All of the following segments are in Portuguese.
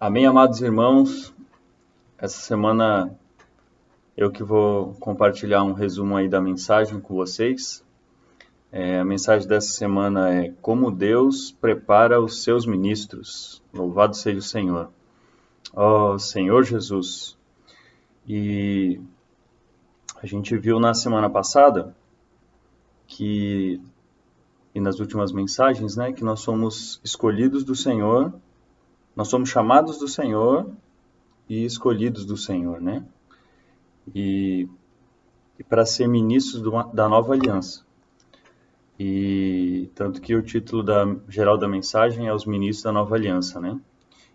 Amém, amados irmãos. Essa semana eu que vou compartilhar um resumo aí da mensagem com vocês. A mensagem dessa semana é como Deus prepara os seus ministros. Louvado seja o Senhor. Ó Senhor Jesus. E a gente viu na semana passada e nas últimas mensagens, né, que nós somos escolhidos do Senhor, nós somos chamados do Senhor e escolhidos do Senhor, né? E para ser ministros da nova aliança. E tanto que o título geral da mensagem é Os Ministros da Nova Aliança, né?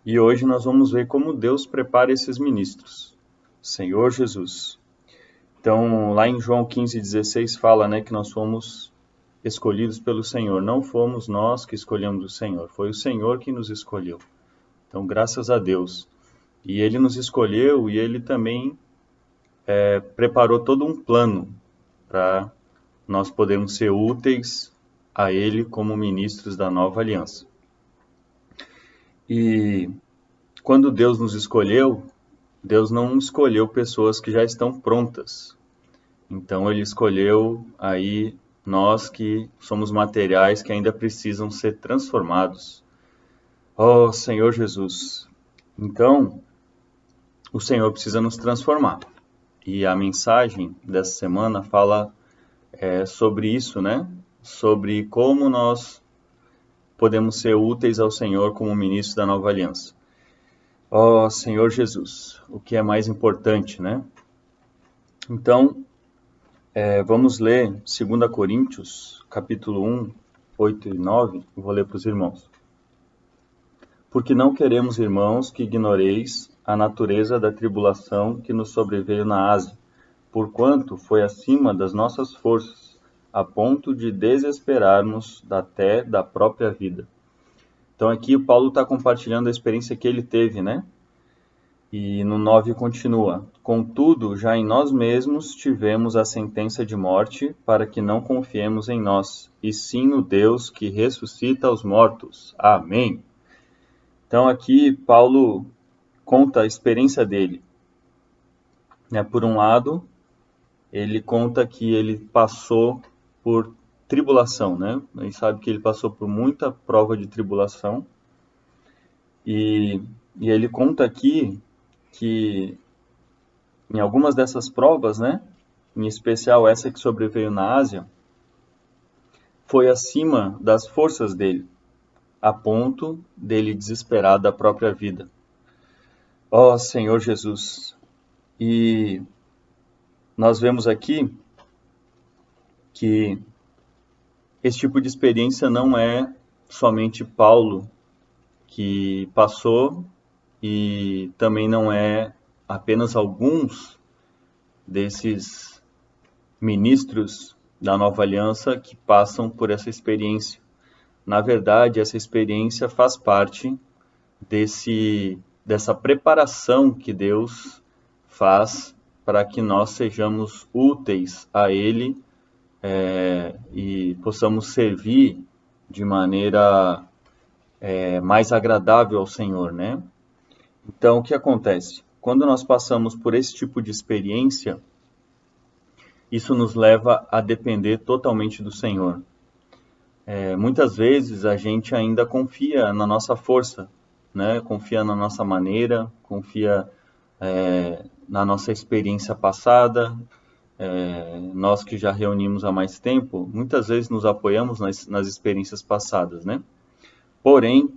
E hoje nós vamos ver como Deus prepara esses ministros. Senhor Jesus. Então, lá em João 15,16 fala, né, que nós fomos escolhidos pelo Senhor. Não fomos nós que escolhemos o Senhor, foi o Senhor que nos escolheu. Então, graças a Deus. E Ele nos escolheu e Ele também preparou todo um plano para nós podermos ser úteis a Ele como ministros da nova aliança. E quando Deus nos escolheu, Deus não escolheu pessoas que já estão prontas. Então Ele escolheu aí nós que somos materiais que ainda precisam ser transformados. Oh, Senhor Jesus! Então, o Senhor precisa nos transformar. E a mensagem dessa semana fala sobre isso, né? Sobre como nós podemos ser úteis ao Senhor como ministros da nova aliança. Ó Senhor Jesus, o que é mais importante, né? Então, vamos ler 2 Coríntios, capítulo 1, 8 e 9. Eu vou ler para os irmãos. Porque não queremos, irmãos, que ignoreis a natureza da tribulação que nos sobreveio na Ásia, porquanto foi acima das nossas forças, a ponto de desesperarmos até da própria vida. Então aqui o Paulo está compartilhando a experiência que ele teve, né? E no 9 continua. Contudo, já em nós mesmos tivemos a sentença de morte, para que não confiemos em nós, e sim no Deus que ressuscita os mortos. Amém. Então aqui Paulo conta a experiência dele. Por um lado, ele conta que ele passou por tribulação, né? A gente sabe que ele passou por muita prova de tribulação. E ele conta aqui que em algumas dessas provas, né? Em especial essa que sobreveio na Ásia, foi acima das forças dele, a ponto dele desesperar da própria vida. Ó Senhor Jesus! E nós vemos aqui que esse tipo de experiência não é somente Paulo que passou e também não é apenas alguns desses ministros da nova aliança que passam por essa experiência. Na verdade, essa experiência faz parte dessa preparação que Deus faz para que nós sejamos úteis a Ele e possamos servir de maneira mais agradável ao Senhor, né? Então, o que acontece? Quando nós passamos por esse tipo de experiência, isso nos leva a depender totalmente do Senhor. Muitas vezes a gente ainda confia na nossa força, né? Confia na nossa maneira, confia na nossa experiência passada. Nós que já reunimos há mais tempo, muitas vezes nos apoiamos nas experiências passadas, né? Porém,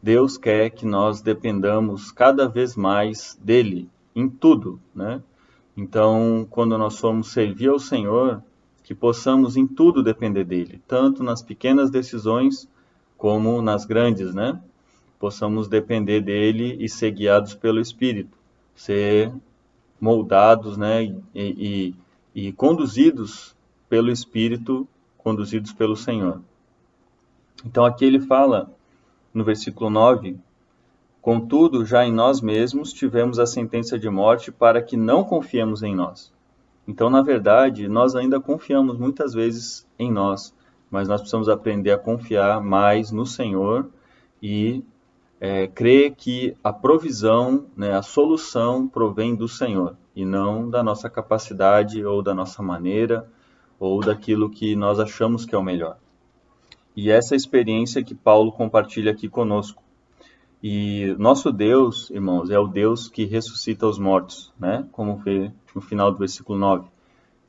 Deus quer que nós dependamos cada vez mais dele, em tudo, né? Então, quando nós formos servir ao Senhor, que possamos em tudo depender dele, tanto nas pequenas decisões como nas grandes, né? Possamos depender dele e ser guiados pelo Espírito, ser moldados, né? E conduzidos pelo Espírito, conduzidos pelo Senhor. Então aqui ele fala, no versículo 9, contudo, já em nós mesmos tivemos a sentença de morte para que não confiemos em nós. Então, na verdade, nós ainda confiamos muitas vezes em nós, mas nós precisamos aprender a confiar mais no Senhor e crê que a provisão, né, a solução provém do Senhor e não da nossa capacidade ou da nossa maneira ou daquilo que nós achamos que é o melhor. E essa é a experiência que Paulo compartilha aqui conosco. E nosso Deus, irmãos, é o Deus que ressuscita os mortos, né? Como vê no final do versículo 9.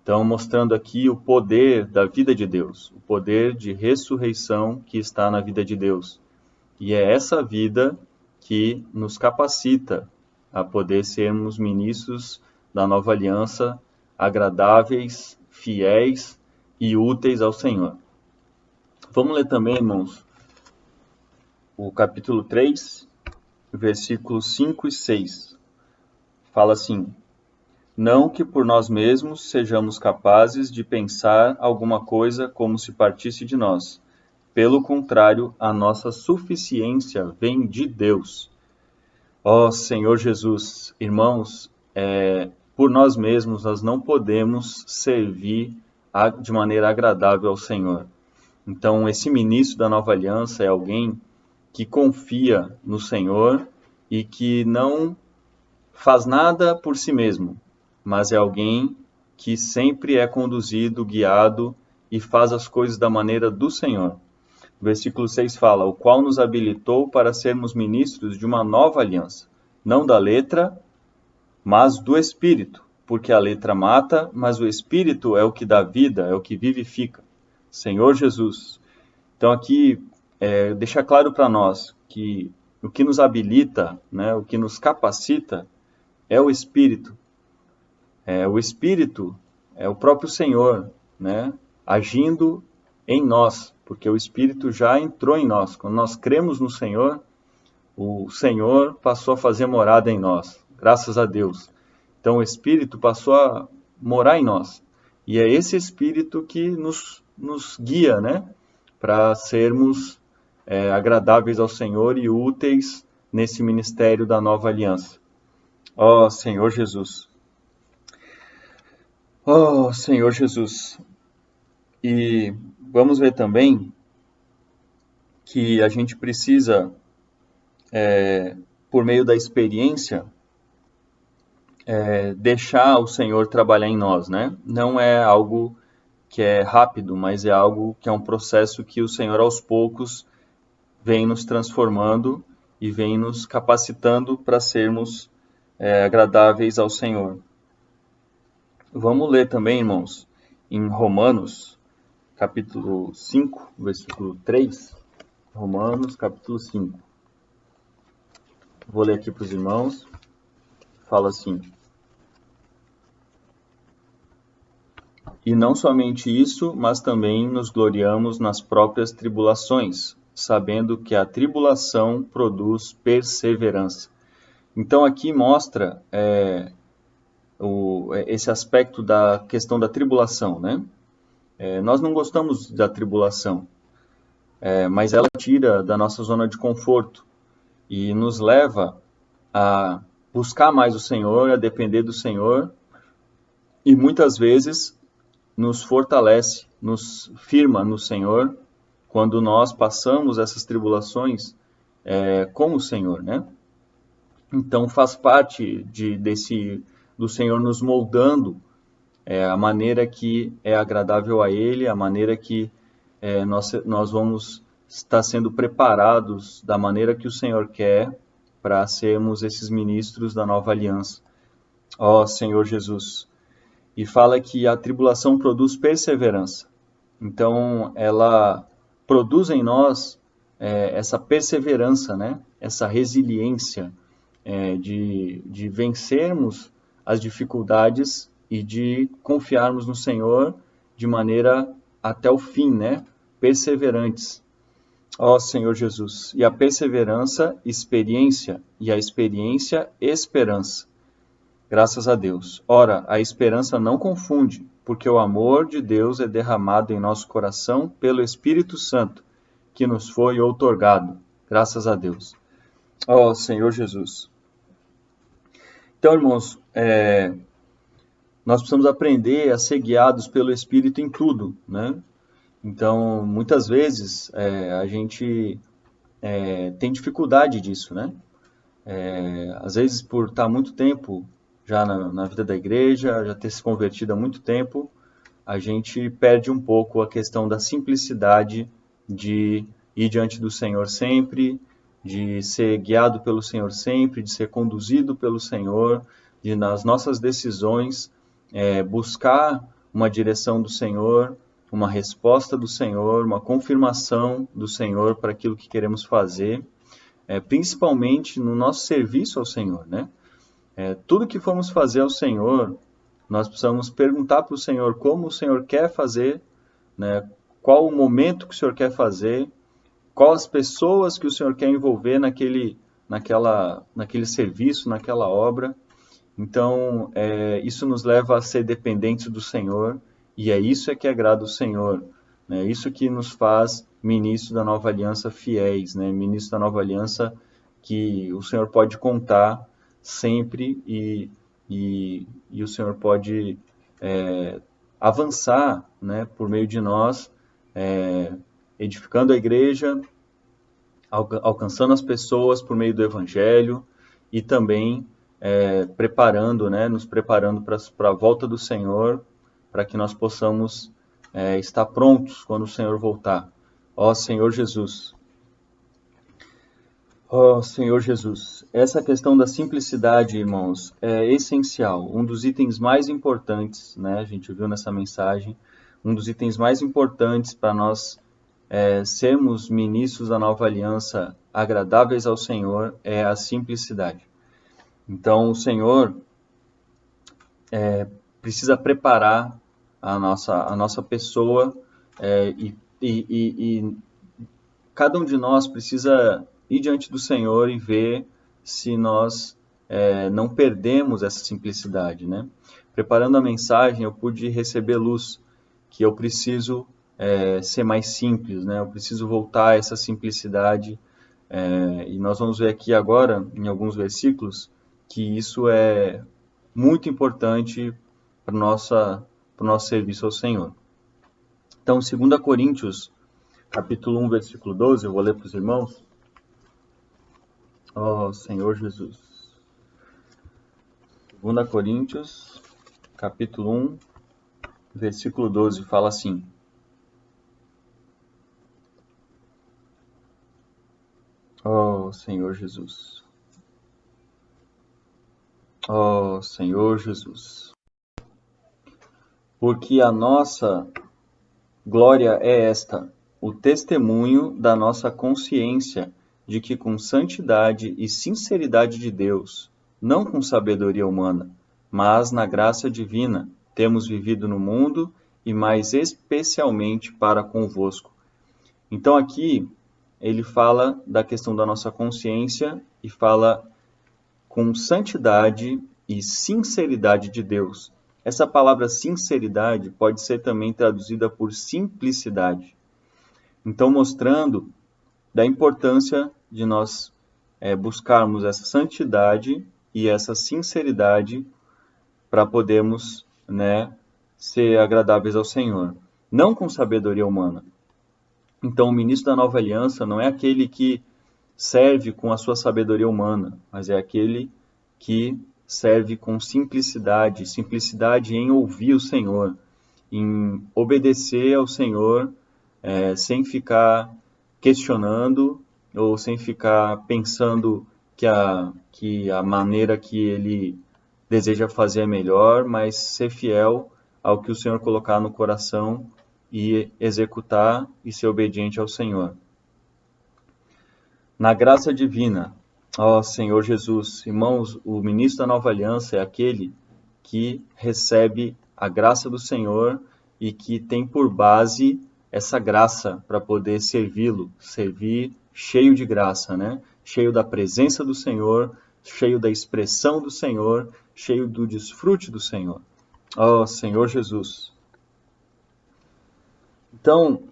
Então, mostrando aqui o poder da vida de Deus, o poder de ressurreição que está na vida de Deus. E é essa vida que nos capacita a poder sermos ministros da nova aliança, agradáveis, fiéis e úteis ao Senhor. Vamos ler também, irmãos, o capítulo 3, versículos 5 e 6. Fala assim: não que por nós mesmos sejamos capazes de pensar alguma coisa como se partisse de nós. Pelo contrário, a nossa suficiência vem de Deus. Ó Senhor Jesus, irmãos, por nós mesmos nós não podemos servir de maneira agradável ao Senhor. Então, esse ministro da nova aliança é alguém que confia no Senhor e que não faz nada por si mesmo, mas é alguém que sempre é conduzido, guiado e faz as coisas da maneira do Senhor. O versículo 6 fala: o qual nos habilitou para sermos ministros de uma nova aliança, não da letra, mas do Espírito, porque a letra mata, mas o Espírito é o que dá vida, é o que vivifica. Senhor Jesus. Então aqui deixa claro para nós que o que nos habilita, né, o que nos capacita é o Espírito. O Espírito é o próprio Senhor, né, agindo em nós, porque o Espírito já entrou em nós. Quando nós cremos no Senhor, o Senhor passou a fazer morada em nós, graças a Deus. Então o Espírito passou a morar em nós. E é esse Espírito que nos guia, né, para sermos agradáveis ao Senhor e úteis nesse ministério da nova aliança. Ó Senhor Jesus. Ó Senhor Jesus. E vamos ver também que a gente precisa, por meio da experiência, deixar o Senhor trabalhar em nós, né? Não é algo que é rápido, mas é algo que é um processo que o Senhor aos poucos vem nos transformando e vem nos capacitando para sermos agradáveis ao Senhor. Vamos ler também, irmãos, em Romanos, capítulo 5, versículo 3. Romanos, capítulo 5. Vou ler aqui para os irmãos. Fala assim: e não somente isso, mas também nos gloriamos nas próprias tribulações, sabendo que a tribulação produz perseverança. Então aqui mostra esse aspecto da questão da tribulação, né? Nós não gostamos da tribulação, mas ela tira da nossa zona de conforto e nos leva a buscar mais o Senhor, a depender do Senhor, e muitas vezes nos fortalece, nos firma no Senhor, quando nós passamos essas tribulações com o Senhor, né? Então faz parte do Senhor nos moldando a maneira que é agradável a Ele, a maneira que nós vamos estar sendo preparados da maneira que o Senhor quer para sermos esses ministros da nova aliança. Ó Senhor Jesus. E fala que a tribulação produz perseverança. Então ela produz em nós essa perseverança, né? Essa resiliência de vencermos as dificuldades e de confiarmos no Senhor de maneira até o fim, né? Perseverantes. Ó Senhor Jesus. E a perseverança, experiência, e a experiência, esperança. Graças a Deus. Ora, a esperança não confunde, porque o amor de Deus é derramado em nosso coração pelo Espírito Santo, que nos foi outorgado. Graças a Deus. Ó Senhor Jesus. Então, irmãos, nós precisamos aprender a ser guiados pelo Espírito em tudo, né? Então, muitas vezes, a gente tem dificuldade disso, né? Às vezes, por estar muito tempo já na vida da igreja, já ter se convertido há muito tempo, a gente perde um pouco a questão da simplicidade de ir diante do Senhor sempre, de ser guiado pelo Senhor sempre, de ser conduzido pelo Senhor, de nas nossas decisões buscar uma direção do Senhor, uma resposta do Senhor, uma confirmação do Senhor para aquilo que queremos fazer, principalmente no nosso serviço ao Senhor, né? Tudo que formos fazer ao Senhor, nós precisamos perguntar para o Senhor como o Senhor quer fazer, né? Qual o momento que o Senhor quer fazer, quais as pessoas que o Senhor quer envolver naquele serviço, naquela obra. Então, isso nos leva a ser dependentes do Senhor, e é isso que agrada o Senhor, né? Isso que nos faz ministros da nova aliança fiéis, né? Ministros da nova aliança que o Senhor pode contar sempre e o Senhor pode avançar, né, por meio de nós, edificando a igreja, alcançando as pessoas por meio do Evangelho e também preparando, né, nos preparando para a volta do Senhor, para que nós possamos estar prontos quando o Senhor voltar. Ó Senhor Jesus! Ó Senhor Jesus! Essa questão da simplicidade, irmãos, é essencial. Um dos itens mais importantes, né, a gente viu nessa mensagem, um dos itens mais importantes para nós sermos ministros da nova aliança agradáveis ao Senhor é a simplicidade. Então, o Senhor precisa preparar a nossa pessoa e cada um de nós precisa ir diante do Senhor e ver se nós não perdemos essa simplicidade, né? Preparando a mensagem, eu pude receber luz, que eu preciso ser mais simples, né? Eu preciso voltar a essa simplicidade, e nós vamos ver aqui agora, em alguns versículos, que isso é muito importante para o nosso serviço ao Senhor. Então, 2 Coríntios, capítulo 1, versículo 12, eu vou ler para os irmãos. Ó Senhor Jesus. 2 Coríntios, capítulo 1, versículo 12, fala assim: ó Senhor Jesus. Ó Senhor Jesus. Porque a nossa glória é esta, o testemunho da nossa consciência de que com santidade e sinceridade de Deus, não com sabedoria humana, mas na graça divina, temos vivido no mundo e mais especialmente para convosco. Então aqui ele fala da questão da nossa consciência e fala com santidade e sinceridade de Deus. Essa palavra sinceridade pode ser também traduzida por simplicidade. Então, mostrando da importância de nós buscarmos essa santidade e essa sinceridade para podermos, né, ser agradáveis ao Senhor. Não com sabedoria humana. Então, o ministro da nova aliança não é aquele que serve com a sua sabedoria humana, mas é aquele que serve com simplicidade, simplicidade em ouvir o Senhor, em obedecer ao Senhor, sem ficar questionando ou sem ficar pensando que a maneira que ele deseja fazer é melhor, mas ser fiel ao que o Senhor colocar no coração e executar e ser obediente ao Senhor. Na graça divina, ó Senhor Jesus, irmãos, o ministro da nova aliança é aquele que recebe a graça do Senhor e que tem por base essa graça para poder servi-lo, servir cheio de graça, né? Cheio da presença do Senhor, cheio da expressão do Senhor, cheio do desfrute do Senhor. Ó Senhor Jesus. Então,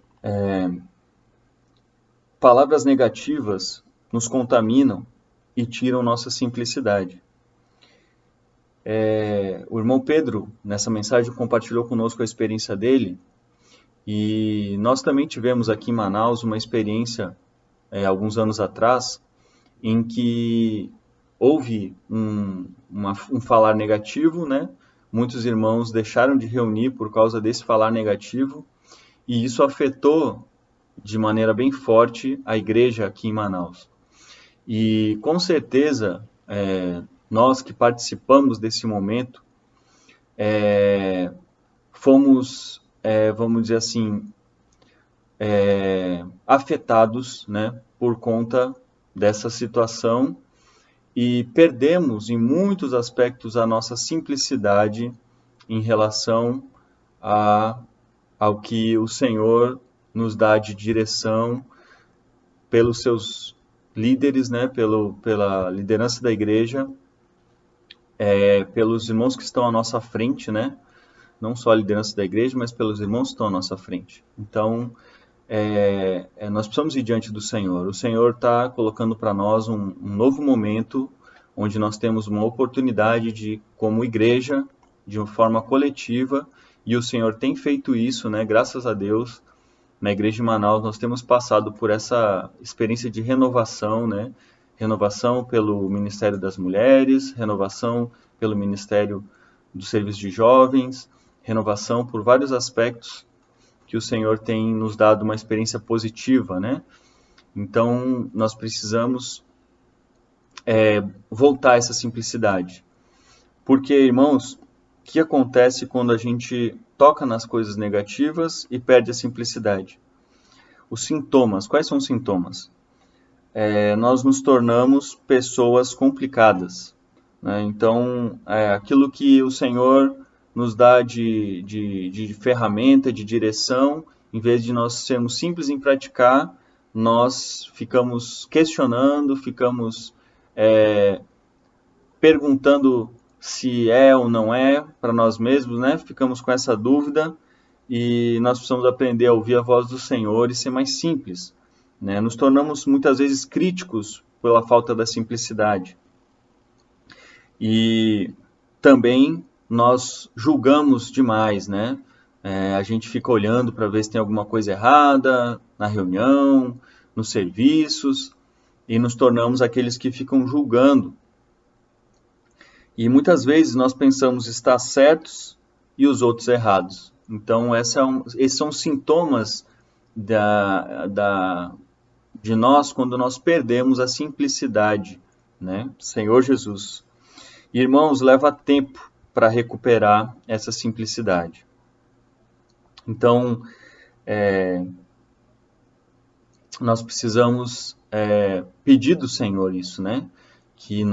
palavras negativas nos contaminam e tiram nossa simplicidade. O irmão Pedro, nessa mensagem, compartilhou conosco a experiência dele, e nós também tivemos aqui em Manaus uma experiência alguns anos atrás, em que houve um falar negativo, né? Muitos irmãos deixaram de reunir por causa desse falar negativo, e isso afetou de maneira bem forte a igreja aqui em Manaus. E com certeza, nós que participamos desse momento, fomos, vamos dizer assim, afetados, né, por conta dessa situação, e perdemos em muitos aspectos a nossa simplicidade em relação ao que o Senhor nos dá de direção pelos seus líderes, né, pela liderança da igreja, pelos irmãos que estão à nossa frente, né, não só a liderança da igreja, mas pelos irmãos que estão à nossa frente. Então, nós precisamos ir diante do Senhor. O Senhor está colocando para nós um novo momento, onde nós temos uma oportunidade de, como igreja, de uma forma coletiva, e o Senhor tem feito isso, né? Graças a Deus, na igreja de Manaus, nós temos passado por essa experiência de renovação, né? Renovação pelo Ministério das Mulheres, renovação pelo Ministério do Serviço de Jovens, renovação por vários aspectos que o Senhor tem nos dado uma experiência positiva, né? Então, nós precisamos voltar a essa simplicidade. Porque, irmãos, o que acontece quando a gente toca nas coisas negativas e perde a simplicidade? Os sintomas. Quais são os sintomas? Nós nos tornamos pessoas complicadas, né? Então, aquilo que o Senhor nos dá de ferramenta, de direção, em vez de nós sermos simples em praticar, nós ficamos questionando, ficamos perguntando se é ou não é para nós mesmos, né? Ficamos com essa dúvida, e nós precisamos aprender a ouvir a voz do Senhor e ser mais simples, né? Nos tornamos muitas vezes críticos pela falta da simplicidade. E também nós julgamos demais, né? A gente fica olhando para ver se tem alguma coisa errada na reunião, nos serviços, e nos tornamos aqueles que ficam julgando. E muitas vezes nós pensamos estar certos e os outros errados. Então, esses são sintomas de nós quando nós perdemos a simplicidade, né? Senhor Jesus. Irmãos, leva tempo para recuperar essa simplicidade. Então, nós precisamos pedir do Senhor isso, né? Que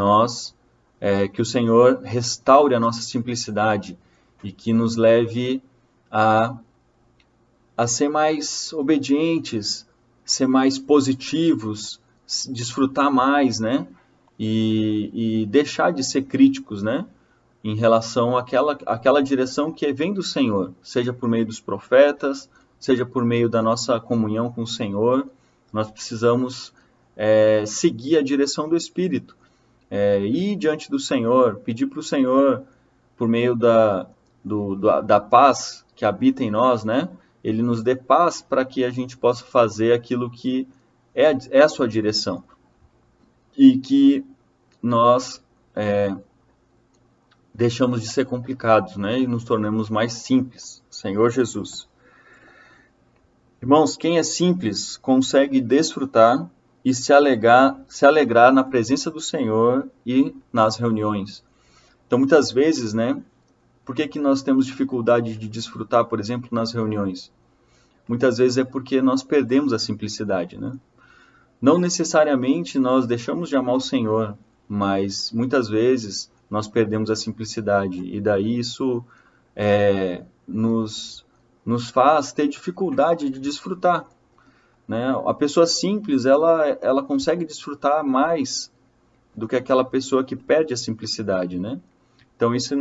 o Senhor restaure a nossa simplicidade e que nos leve a ser mais obedientes, ser mais positivos, desfrutar mais, né? E deixar de ser críticos, né? Em relação àquela direção que vem do Senhor, seja por meio dos profetas, seja por meio da nossa comunhão com o Senhor. Nós precisamos seguir a direção do Espírito, ir diante do Senhor, pedir para o Senhor, por meio da paz que habita em nós, né? Ele nos dê paz para que a gente possa fazer aquilo que é a sua direção. E que nós deixamos de ser complicados, né? E nos tornemos mais simples. Senhor Jesus. Irmãos, quem é simples consegue desfrutar e se alegrar na presença do Senhor e nas reuniões. Então, muitas vezes, né? Por que nós temos dificuldade de desfrutar, por exemplo, nas reuniões? Muitas vezes é porque nós perdemos a simplicidade, né? Não necessariamente nós deixamos de amar o Senhor, mas muitas vezes nós perdemos a simplicidade, e daí isso nos faz ter dificuldade de desfrutar, né? A pessoa simples, ela consegue desfrutar mais do que aquela pessoa que perde a simplicidade, né? Então isso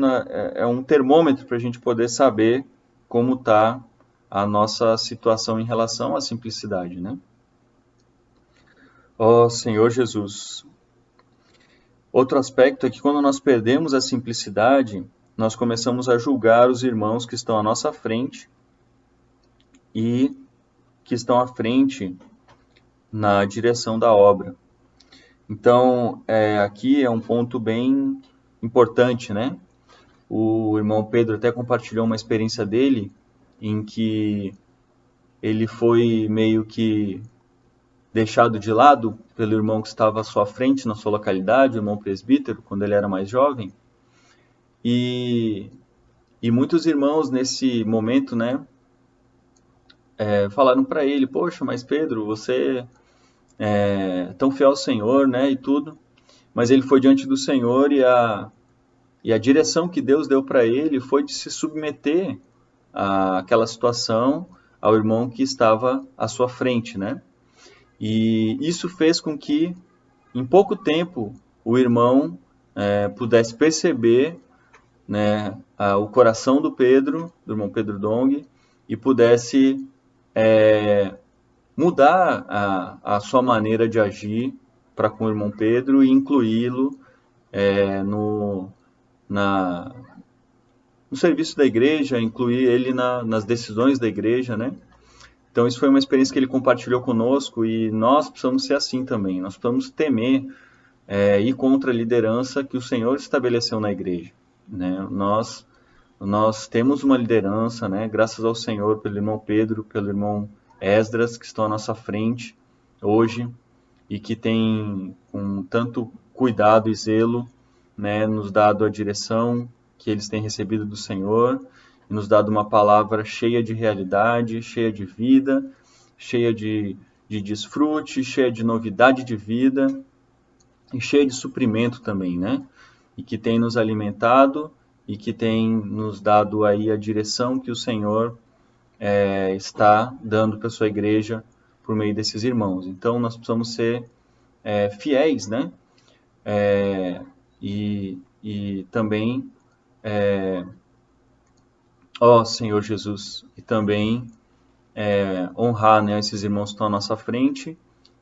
é um termômetro para a gente poder saber como está a nossa situação em relação à simplicidade, né? Ó Senhor Jesus. Outro aspecto é que quando nós perdemos a simplicidade, nós começamos a julgar os irmãos que estão à nossa frente e que estão à frente na direção da obra. Então, aqui é um ponto bem importante, né? O irmão Pedro até compartilhou uma experiência dele em que ele foi meio que deixado de lado pelo irmão que estava à sua frente na sua localidade, o irmão presbítero, quando ele era mais jovem. E muitos irmãos nesse momento, né, falaram para ele: poxa, mas Pedro, você é tão fiel ao Senhor, né, e tudo. Mas ele foi diante do Senhor e a direção que Deus deu para ele foi de se submeter àquela situação ao irmão que estava à sua frente, né? E isso fez com que, em pouco tempo, o irmão pudesse perceber, né, o coração do irmão Pedro Dong, e pudesse mudar a sua maneira de agir para com o irmão Pedro e incluí-lo no serviço da igreja, incluir ele nas decisões da igreja, né? Então, isso foi uma experiência que ele compartilhou conosco e nós precisamos ser assim também. Nós precisamos temer ir contra a liderança que o Senhor estabeleceu na igreja, né? Nós temos uma liderança, né? Graças ao Senhor, pelo irmão Pedro, pelo irmão Esdras, que estão à nossa frente hoje e que tem, com tanto cuidado e zelo, né, nos dado a direção que eles têm recebido do Senhor, e nos dado uma palavra cheia de realidade, cheia de vida, cheia de desfrute, cheia de novidade de vida e cheia de suprimento também, né? E que tem nos alimentado e que tem nos dado aí a direção que o Senhor está dando para a sua igreja por meio desses irmãos. Então, nós precisamos ser fiéis, né? E também Senhor Jesus, e também honrar, né, esses irmãos que estão à nossa frente,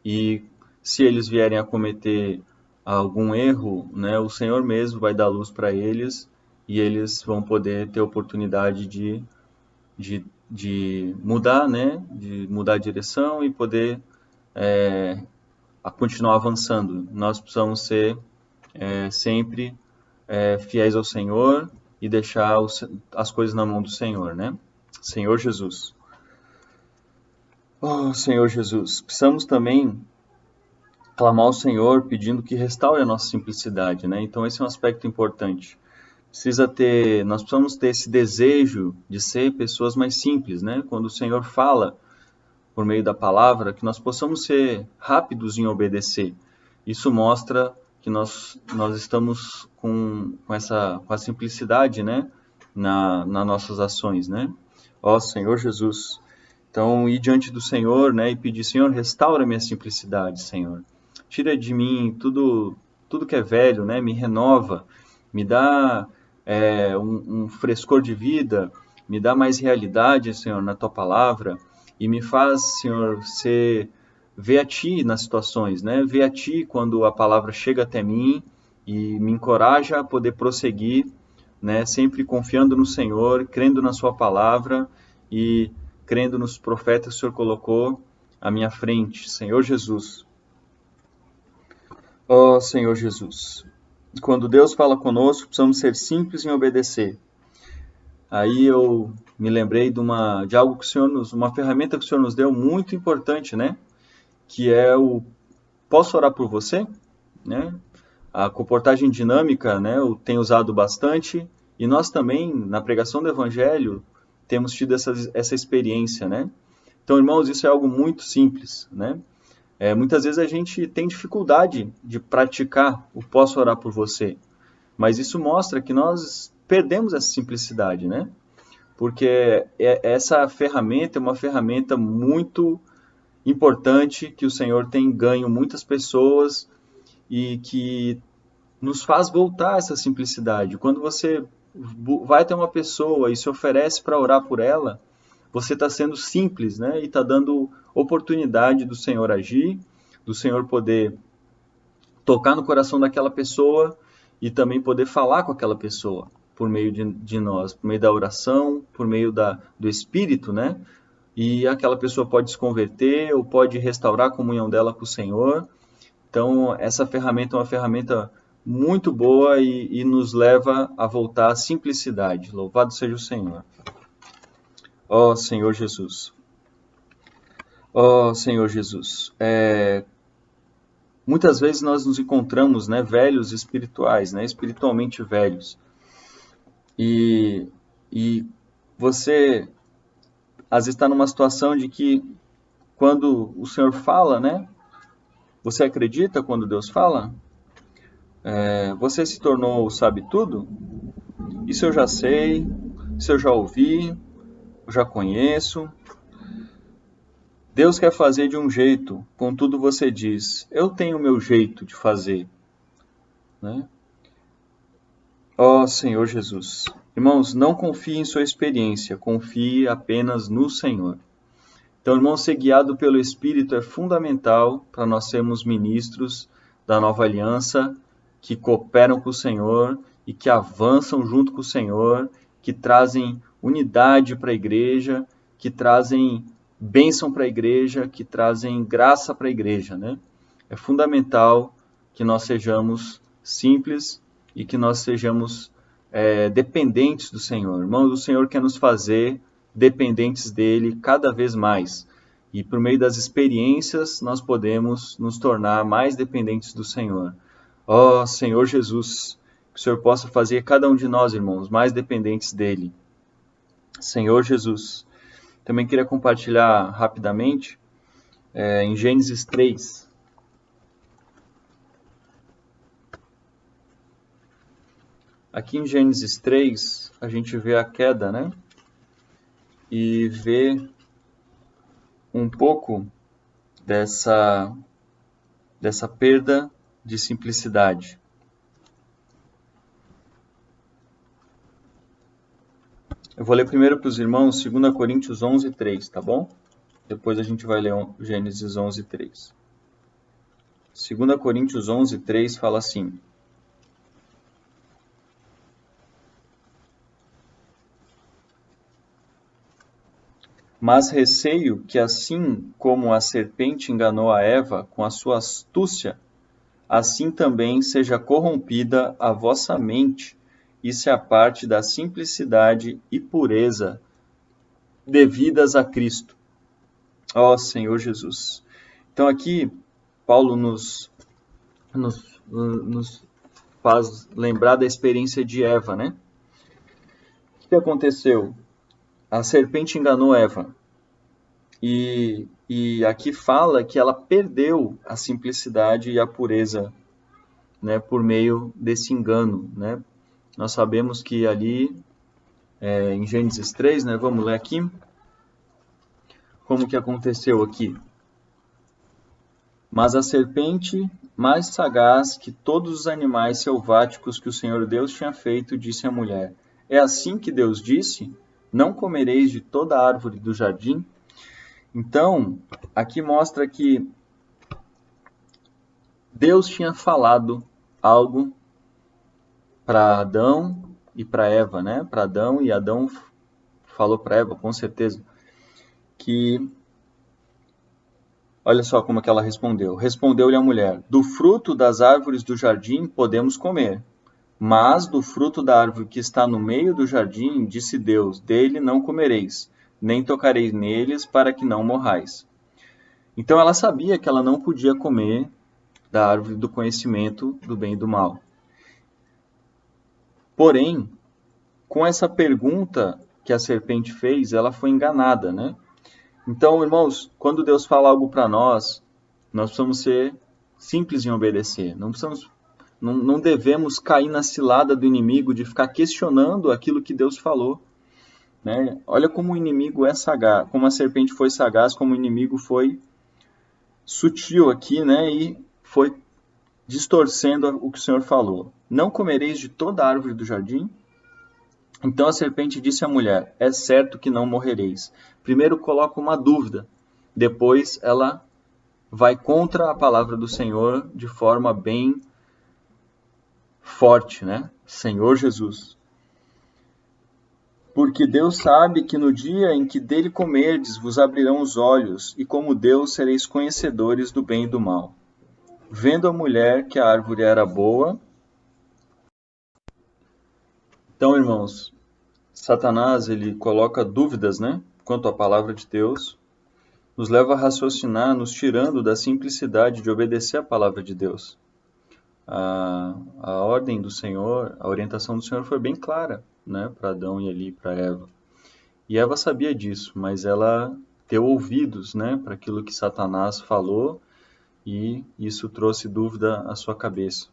e se eles vierem a cometer algum erro, né, o Senhor mesmo vai dar luz para eles, e eles vão poder ter oportunidade de mudar, né, de mudar a direção e poder continuar avançando. Nós precisamos ser sempre fiéis ao Senhor e deixar as coisas na mão do Senhor, né? Senhor Jesus. Oh, Senhor Jesus. Precisamos também clamar ao Senhor pedindo que restaure a nossa simplicidade, né? Então esse é um aspecto importante. Nós precisamos ter esse desejo de ser pessoas mais simples, né? Quando o Senhor fala por meio da palavra, que nós possamos ser rápidos em obedecer. Isso mostra que nós estamos com a simplicidade, né, nas nossas ações, né? Ó Senhor Jesus. Então, ir diante do Senhor, né, e pedir: Senhor, restaura minha simplicidade, Senhor. Tira de mim tudo que é velho, né? Me renova, me dá um frescor de vida, me dá mais realidade, Senhor, na Tua palavra, e me faz, Senhor, ver a Ti nas situações, né? Ver a Ti quando a palavra chega até mim e me encoraja a poder prosseguir, né? Sempre confiando no Senhor, crendo na Sua palavra e crendo nos profetas que o Senhor colocou à minha frente. Senhor Jesus. Ó Senhor Jesus. Quando Deus fala conosco, precisamos ser simples em obedecer. Aí eu me lembrei de algo que o Senhor uma ferramenta que o Senhor nos deu muito importante, né? Que é posso orar por você, né? A comportagem dinâmica, né? Eu tenho usado bastante, e nós também, na pregação do Evangelho, temos tido essa experiência, né? Então, irmãos, isso é algo muito simples, né? Muitas vezes a gente tem dificuldade de praticar o posso orar por você, mas isso mostra que nós perdemos essa simplicidade, né? Porque essa ferramenta é uma ferramenta muito importante, que o Senhor tem ganho muitas pessoas e que nos faz voltar a essa simplicidade. Quando você vai até uma pessoa e se oferece para orar por ela, você está sendo simples, né? E está dando oportunidade do Senhor agir, do Senhor poder tocar no coração daquela pessoa e também poder falar com aquela pessoa por meio de nós, por meio da oração, por meio do Espírito, né? e aquela pessoa pode se converter ou pode restaurar a comunhão dela com o Senhor. Então, essa ferramenta é uma ferramenta muito boa e nos leva a voltar à simplicidade. Louvado seja o Senhor. Ó Senhor Jesus. Ó Senhor Jesus. Muitas vezes nós nos encontramos, né, velhos espirituais, né, espiritualmente velhos. E você, às vezes, está numa situação de que, quando o Senhor fala, né, você acredita quando Deus fala? Você se tornou sabe-tudo? Isso eu já sei, isso eu já ouvi, eu já conheço. Deus quer fazer de um jeito, contudo você diz, eu tenho o meu jeito de fazer. Né? Ó Senhor Jesus. Irmãos, não confie em sua experiência, confie apenas no Senhor. Então, irmão, ser guiado pelo Espírito é fundamental para nós sermos ministros da nova aliança, que cooperam com o Senhor e que avançam junto com o Senhor, que trazem unidade para a igreja, que trazem bênção para a igreja, que trazem graça para a igreja, né? É fundamental que nós sejamos simples e que nós sejamos dependentes do Senhor. Irmãos, o Senhor quer nos fazer dependentes dele cada vez mais. E por meio das experiências, nós podemos nos tornar mais dependentes do Senhor. Ó Senhor Jesus, que o Senhor possa fazer cada um de nós, irmãos, mais dependentes dele. Senhor Jesus. Também queria compartilhar rapidamente em Gênesis 3. Aqui em Gênesis 3, a gente vê a queda, né? E vê um pouco dessa perda de simplicidade. Eu vou ler primeiro para os irmãos 2 Coríntios 11, 3, tá bom? Depois a gente vai ler Gênesis 11, 3. 2 Coríntios 11, 3 fala assim: Mas receio que, assim como a serpente enganou a Eva com a sua astúcia, assim também seja corrompida a vossa mente e se aparte da simplicidade e pureza devidas a Cristo. Ó Senhor Jesus. Então aqui, Paulo nos faz lembrar da experiência de Eva, né? O que aconteceu? A serpente enganou Eva. E aqui fala que ela perdeu a simplicidade e a pureza, né, por meio desse engano, né? Nós sabemos que ali, em Gênesis 3, né, vamos ler aqui, como que aconteceu aqui. Mas a serpente, mais sagaz que todos os animais selváticos que o Senhor Deus tinha feito, disse à mulher: É assim que Deus disse? Não comereis de toda a árvore do jardim? Então, aqui mostra que Deus tinha falado algo para Adão e para Eva, né? Para Adão, e Adão falou para Eva, com certeza, que... Olha só como que ela respondeu. Respondeu-lhe a mulher: Do fruto das árvores do jardim podemos comer, mas do fruto da árvore que está no meio do jardim, disse Deus, dele não comereis, nem tocareis neles, para que não morrais. Então ela sabia que ela não podia comer da árvore do conhecimento do bem e do mal. Porém, com essa pergunta que a serpente fez, ela foi enganada, né? Então, irmãos, quando Deus fala algo para nós precisamos ser simples em obedecer. Não devemos cair na cilada do inimigo de ficar questionando aquilo que Deus falou. Né? Olha como o inimigo é sagaz, como a serpente foi sagaz, como o inimigo foi sutil aqui, né? E foi distorcendo o que o Senhor falou. Não comereis de toda a árvore do jardim? Então a serpente disse à mulher: É certo que não morrereis. Primeiro coloca uma dúvida, depois ela vai contra a palavra do Senhor de forma bem forte, né? Senhor Jesus. Porque Deus sabe que no dia em que dele comerdes vos abrirão os olhos, e como Deus sereis conhecedores do bem e do mal. Vendo a mulher que a árvore era boa. Então, irmãos, Satanás ele coloca dúvidas, né, quanto à palavra de Deus, nos leva a raciocinar, nos tirando da simplicidade de obedecer a palavra de Deus. A ordem do Senhor, a orientação do Senhor foi bem clara, né, para Adão e ali para Eva. E Eva sabia disso, mas ela deu ouvidos, né, para aquilo que Satanás falou, e isso trouxe dúvida à sua cabeça.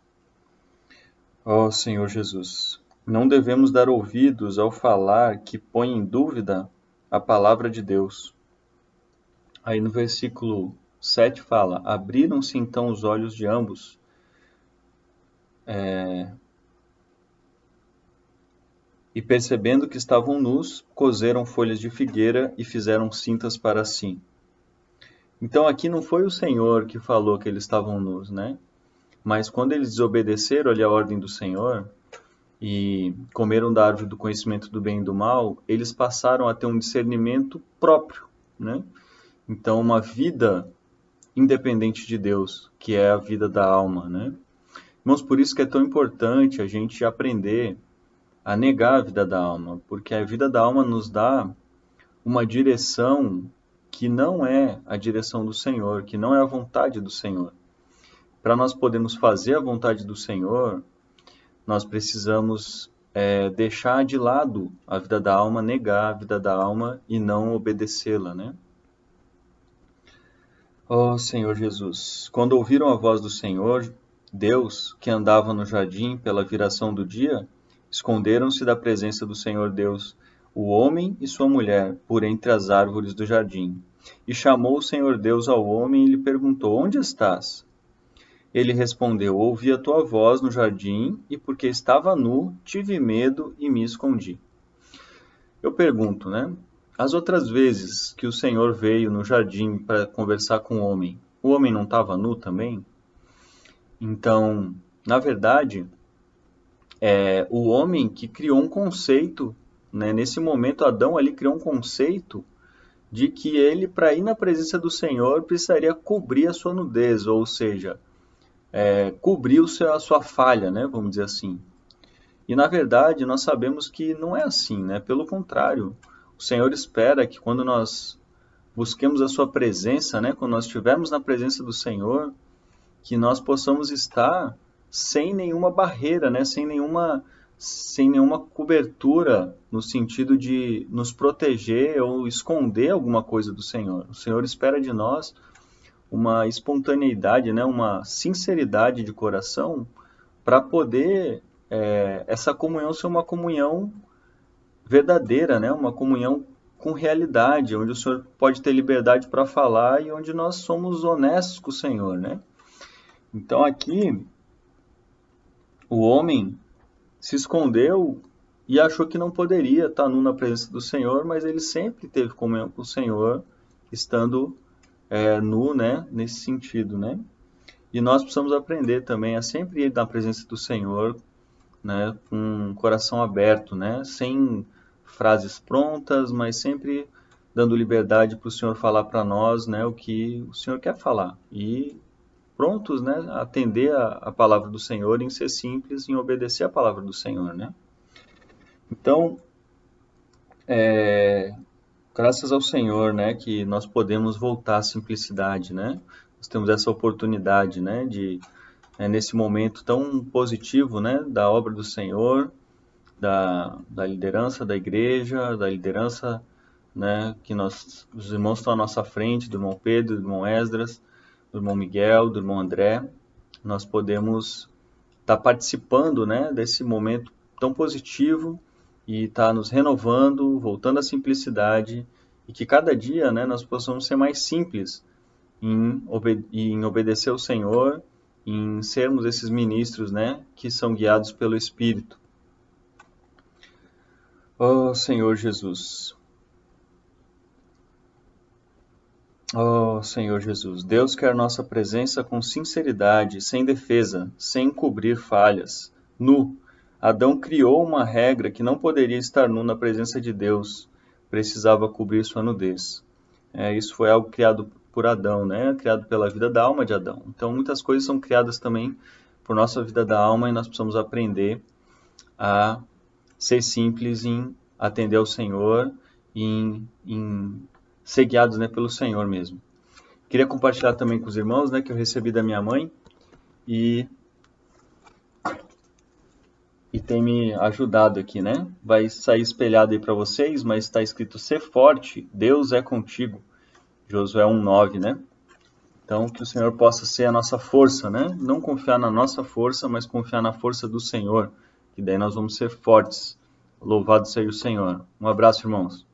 Ó Senhor Jesus, não devemos dar ouvidos ao falar que põe em dúvida a palavra de Deus. Aí no versículo 7 fala: abriram-se então os olhos de ambos. E percebendo que estavam nus, coseram folhas de figueira e fizeram cintas para si. Então aqui não foi o Senhor que falou que eles estavam nus, né? Mas quando eles desobedeceram ali a ordem do Senhor e comeram da árvore do conhecimento do bem e do mal, eles passaram a ter um discernimento próprio, né? Então uma vida independente de Deus, que é a vida da alma, né? Irmãos, por isso que é tão importante a gente aprender a negar a vida da alma, porque a vida da alma nos dá uma direção que não é a direção do Senhor, que não é a vontade do Senhor. Para nós podermos fazer a vontade do Senhor, nós precisamos deixar de lado a vida da alma, negar a vida da alma e não obedecê-la, né? Ó Senhor Jesus, quando ouviram a voz do Senhor, Deus, que andava no jardim pela viração do dia, esconderam-se da presença do Senhor Deus, o homem e sua mulher, por entre as árvores do jardim. E chamou o Senhor Deus ao homem e lhe perguntou: onde estás? Ele respondeu: ouvi a tua voz no jardim, e porque estava nu, tive medo e me escondi. Eu pergunto, né? As outras vezes que o Senhor veio no jardim para conversar com o homem não estava nu também? Então, na verdade, o homem que criou um conceito, né? Nesse momento, Adão ali criou um conceito de que ele, para ir na presença do Senhor, precisaria cobrir a sua nudez, ou seja, cobrir a sua falha, né? Vamos dizer assim. E, na verdade, nós sabemos que não é assim, né? Pelo contrário, o Senhor espera que quando nós busquemos a sua presença, né? Quando nós estivermos na presença do Senhor, que nós possamos estar sem nenhuma barreira, né? Sem nenhuma cobertura no sentido de nos proteger ou esconder alguma coisa do Senhor. O Senhor espera de nós uma espontaneidade, né? Uma sinceridade de coração para poder essa comunhão ser uma comunhão verdadeira, né? Uma comunhão com realidade, onde o Senhor pode ter liberdade para falar e onde nós somos honestos com o Senhor, né? Então aqui o homem se escondeu e achou que não poderia estar nu na presença do Senhor, mas ele sempre teve comunhão com o Senhor, estando nu, né? Nesse sentido, né? E nós precisamos aprender também a sempre ir na presença do Senhor, né, com um coração aberto, né, sem frases prontas, mas sempre dando liberdade para o Senhor falar para nós, né, o que o Senhor quer falar. E prontos, né, a atender a palavra do Senhor, em ser simples, em obedecer a palavra do Senhor, né. Então, graças ao Senhor, né, que nós podemos voltar à simplicidade, né. Nós temos essa oportunidade, né, de nesse momento tão positivo, né, da obra do Senhor, da liderança da igreja, da liderança, né, que os irmãos estão à nossa frente, do irmão Pedro, do irmão Esdras, do irmão Miguel, do irmão André, nós podemos estar participando, né, desse momento tão positivo e estar nos renovando, voltando à simplicidade, e que cada dia, né, nós possamos ser mais simples em obedecer ao Senhor, em sermos esses ministros, né, que são guiados pelo Espírito. Ó Senhor Jesus. Ó Senhor Jesus, Deus quer nossa presença com sinceridade, sem defesa, sem encobrir falhas, nu, Adão criou uma regra que não poderia estar nu na presença de Deus, precisava cobrir sua nudez. Isso foi algo criado por Adão, né? Criado pela vida da alma de Adão. Então, muitas coisas são criadas também por nossa vida da alma e nós precisamos aprender a ser simples em atender ao Senhor e em ser guiados, né, pelo Senhor mesmo. Queria compartilhar também com os irmãos, né, que eu recebi da minha mãe e tem me ajudado aqui, né? Vai sair espelhado aí para vocês, mas está escrito: ser forte, Deus é contigo. Josué 1:9, né? Então, que o Senhor possa ser a nossa força, né? Não confiar na nossa força, mas confiar na força do Senhor, que daí nós vamos ser fortes. Louvado seja o Senhor. Um abraço, irmãos.